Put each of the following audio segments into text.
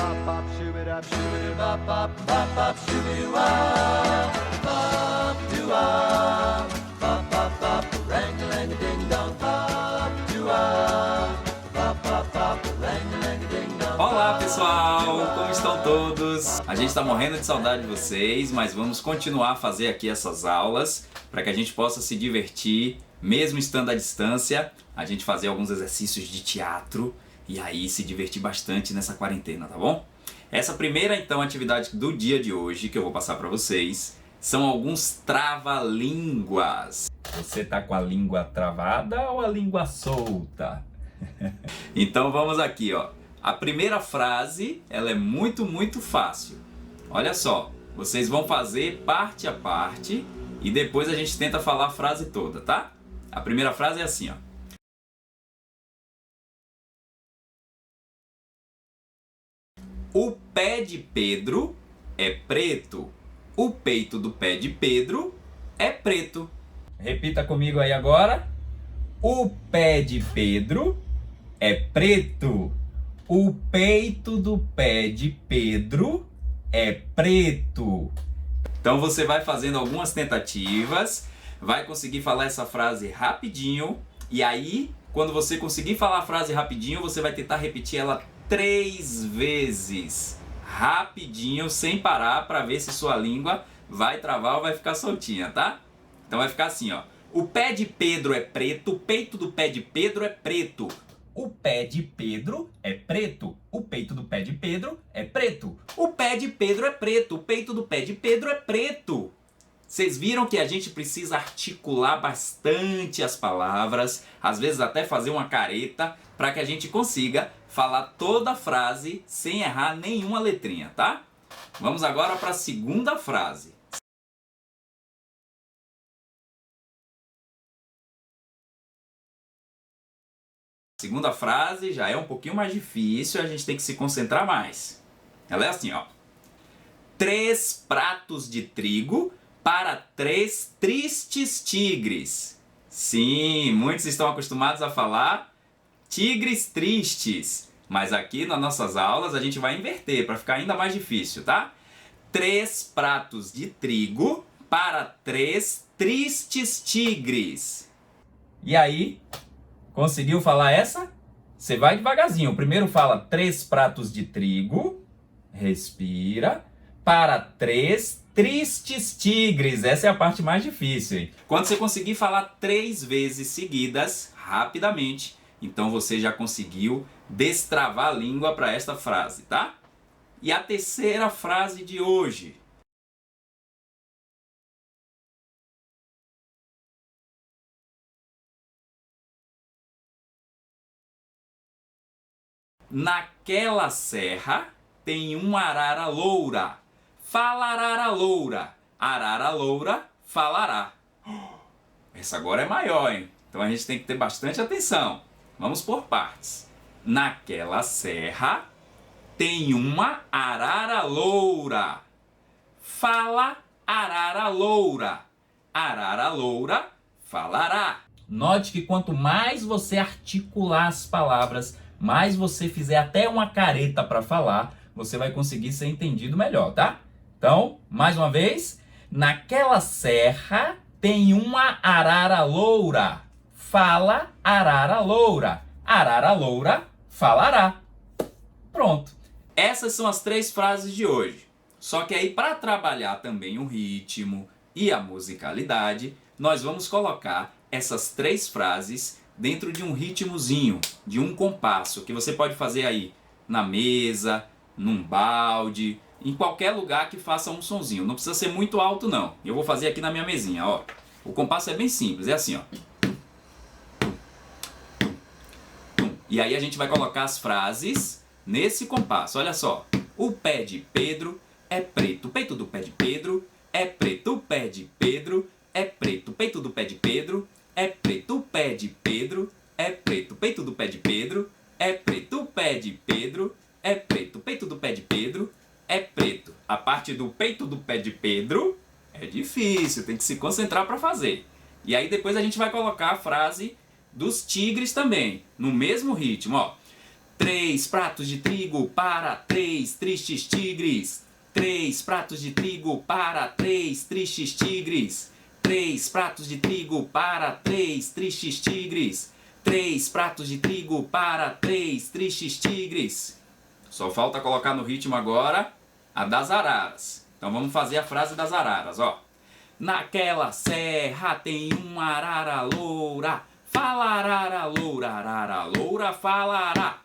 bop bop shoo-be-dap shoo-be-dap bop bop bop shoo-be-wah, bop doo-wah, bop bop bop rang-a-lang-a-ding-dong, bop doo-wah, bop bop bop rang-a-lang-a-ding-dong. Olá pessoal, como estão todos? A gente está morrendo de saudade de vocês, mas vamos continuar a fazer aqui essas aulas para que a gente possa se divertir, mesmo estando à distância, a gente fazer alguns exercícios de teatro e aí se divertir bastante nessa quarentena, tá bom? Essa primeira então atividade do dia de hoje que eu vou passar para vocês são alguns trava-línguas. Você tá com a língua travada ou a língua solta? Então vamos aqui, ó. A primeira frase, ela é muito fácil. Olha só, vocês vão fazer parte a parte e depois a gente tenta falar a frase toda, tá? A primeira frase é assim, ó. O pé de Pedro é preto. O peito do pé de Pedro é preto. Repita comigo aí agora. O pé de Pedro é preto. O peito do pé de Pedro é preto. Então você vai fazendo algumas tentativas, vai conseguir falar essa frase rapidinho, e aí, quando você conseguir falar a frase rapidinho, você vai tentar repetir ela 3 vezes, rapidinho, sem parar, para ver se sua língua vai travar ou vai ficar soltinha, tá? Então vai ficar assim, ó. O pé de Pedro é preto, o peito do pé de Pedro é preto. O pé de Pedro é preto. O peito do pé de Pedro é preto. O pé de Pedro é preto. O peito do pé de Pedro é preto. Vocês viram que a gente precisa articular bastante as palavras, às vezes até fazer uma careta, para que a gente consiga falar toda a frase sem errar nenhuma letrinha, tá? Vamos agora para a segunda frase. Segunda frase já é um pouquinho mais difícil, a gente tem que se concentrar mais. Ela é assim, ó. 3 pratos de trigo para 3 tristes tigres. Sim, muitos estão acostumados a falar tigres tristes, mas aqui nas nossas aulas a gente vai inverter para ficar ainda mais difícil, tá? 3 pratos de trigo para 3 tristes tigres. E aí? Conseguiu falar essa? Você vai devagarzinho. Primeiro fala 3 pratos de trigo. Respira. Para 3 tristes tigres. Essa é a parte mais difícil, hein? Quando você conseguir falar 3 vezes seguidas, rapidamente, então você já conseguiu destravar a língua para esta frase, tá? E a terceira frase de hoje. Naquela serra tem uma arara loura. Fala arara loura. Arara loura falará. Essa agora é maior, hein? Então a gente tem que ter bastante atenção. Vamos por partes. Naquela serra tem uma arara loura. Fala arara loura. Arara loura falará. Note que quanto mais você articular as palavras, mais você fizer até uma careta para falar, você vai conseguir ser entendido melhor, tá? Então, mais uma vez, naquela serra tem uma arara loura. Fala arara loura. Arara loura falará. Pronto. Essas são as 3 frases de hoje. Só que aí, para trabalhar também o ritmo e a musicalidade, nós vamos colocar essas 3 frases dentro de um ritmozinho, de um compasso, que você pode fazer aí na mesa, num balde, em qualquer lugar que faça um sonzinho. Não precisa ser muito alto não. Eu vou fazer aqui na minha mesinha, ó. O compasso é bem simples, é assim, ó. E aí a gente vai colocar as frases nesse compasso. Olha só. O pé de Pedro é preto. O peito do pé de Pedro é preto. O pé de Pedro é preto. O peito do pé de Pedro é preto. O pé de Pedro é preto. O peito do pé de Pedro é preto. O pé de Pedro é preto. O peito do pé de Pedro é preto. A parte do peito do pé de Pedro é difícil, tem que se concentrar para fazer. E aí depois a gente vai colocar a frase dos tigres também, no mesmo ritmo, ó. 3 pratos de trigo para 3 tristes tigres. 3 pratos de trigo para 3 tristes tigres. 3 pratos de trigo para 3 tristes tigres. 3 pratos de trigo para 3 tristes tigres. Só falta colocar no ritmo agora a das araras. Então vamos fazer a frase das araras, ó. Naquela serra tem uma arara loura. Falarara loura, arara loura, falará.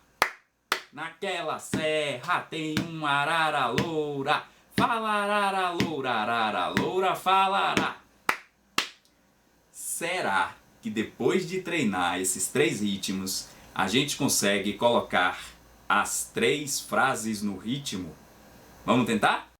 Naquela serra tem uma arara loura. Falarara loura, arara loura, falará. Será que depois de treinar esses 3 ritmos, a gente consegue colocar as 3 frases no ritmo? Vamos tentar?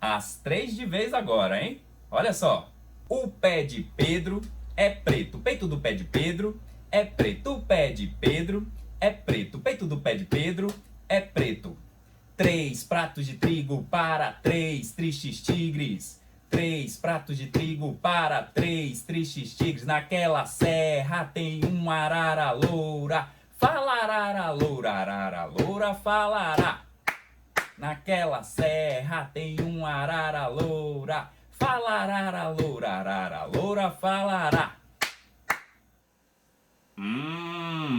As 3 de vez agora, hein? Olha só. O pé de Pedro é preto. O peito do pé de Pedro é preto. O pé de Pedro é preto. O peito do pé de Pedro é preto. 3 pratos de trigo para 3 tristes tigres. 3 pratos de trigo para 3 tristes tigres. Naquela serra tem uma arara loura. Falarara loura, arara loura, falará. Naquela serra tem uma arara loura. Falarara loura, arara loura, falará.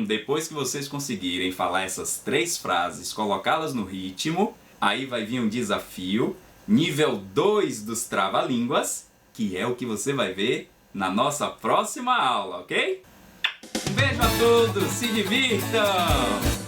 Depois que vocês conseguirem falar essas 3 frases, colocá-las no ritmo, aí vai vir um desafio, nível 2 dos trava-línguas, que é o que você vai ver na nossa próxima aula, ok? Um beijo a todos, se divirtam!